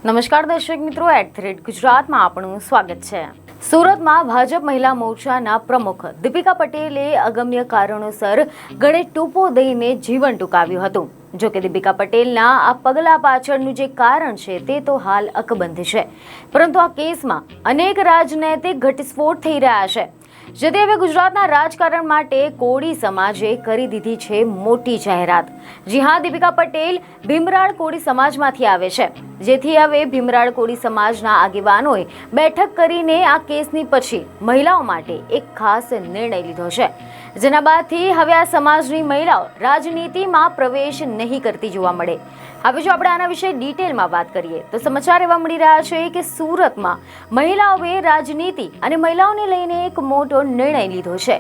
નમસ્કાર દર્શક મિત્રો, @ગુજરાતમાં આપનું સ્વાગત છે। સુરતમાં ભાજપ મહિલા મોરચાના પ્રમુખ દીપિકા પટેલે અગમ્ય કારણોસર ગળે ટૂંપો દઈને જીવન ટૂંકાવ્યું હતું। જો કે દીપિકા પટેલના આ પગલા પાછળનું જે કારણ છે તે તો હાલ અકબંધ છે, પરંતુ આ કેસમાં અનેક રાજનૈતિક ઘટસ્ફોટ થઈ રહ્યા છે, જેથી હવે ગુજરાતના રાજકારણ માટે કોળી સમાજે કરી દીધી છે મોટી જાહેરાત। જી હા, દીપિકા પટેલ ભીમરાળ કોળી સમાજમાંથી આવે છે, જેથી હવે ભીમરાળ કોળી સમાજના આગેવાનોએ બેઠક કરીને આ કેસની પછી મહિલાઓ માટે એક ખાસ નિર્ણય લીધો છે, જેના બાદથી હવે આ સમાજની મહિલાઓ રાજનીતિમાં પ્રવેશ નહીં કરતી જોવા મળે। હવે જો આપણે આના વિશે ડિટેલમાં વાત કરીએ તો સમાચાર એવા મળી રહ્યા છે કે સુરતમાં મહિલાઓએ રાજનીતિ અને મહિલાઓને લઈને એક મોટો નિર્ણય લીધો છે।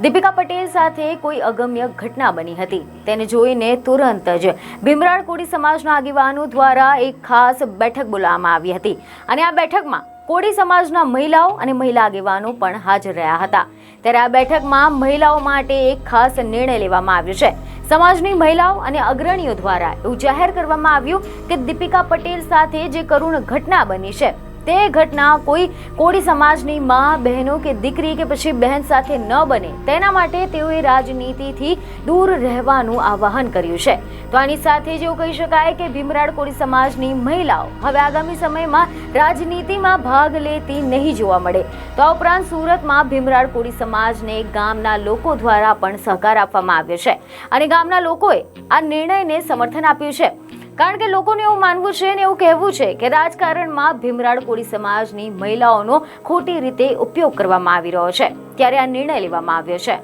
દીપિકા પટેલ સાથે કોઈ અગમ્ય ઘટના બની હતી, તેને જોઈને તુરંત જ ભીમરાળ કોળી સમાજના આગેવાનો દ્વારા એક ખાસ બેઠક બોલાવવામાં આવી હતી અને આ બેઠકમાં કોળી સમાજના મહિલાઓ અને મહિલા આગેવાનો પણ હાજર રહ્યા હતા। ત્યારે આ બેઠકમાં મહિલાઓ માટે એક ખાસ નિર્ણય લેવામાં આવ્યો છે। સમાજની મહિલાઓ અને અગ્રણીઓ દ્વારા એવું જાહેર કરવામાં આવ્યું કે દીપિકા પટેલ સાથે જે કરુણ ઘટના બની છે તે ઘટના કોઈ કોળી સમાજની મા, બહેનો કે દીકરી કે પછી બહેન સાથે ન બને તેના માટે તેઓએ રાજનીતિથી દૂર રહેવાનું આહ્વાન કર્યું છે। તો આની સાથે જ એવું કહી શકાય કે ભીમરાળ કોળી સમાજની મહિલાઓ હવે આગામી સમયમાં રાજનીતિમાં ભાગ લેતી નહીં જોવા મળે। તો આ ઉપરાંત સુરતમાં ભીમરાળ કોળી સમાજને ગામના લોકો દ્વારા પણ સહકાર આપવામાં આવ્યો છે અને ગામના લોકોએ આ નિર્ણયને સમર્થન આપ્યું છે, કારણ કે લોકોને એવું માનવું છે અને એવું કહેવું છે કે રાજકારણમાં ભીમરાળ કોળી સમાજની મહિલાઓનો ખોટી રીતે ઉપયોગ કરવામાં આવી રહ્યો છે, ત્યારે આ નિર્ણય લેવામાં આવ્યો છે।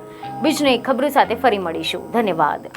બીજની ખબરો સાથે ફરી મળીશું। ધન્યવાદ।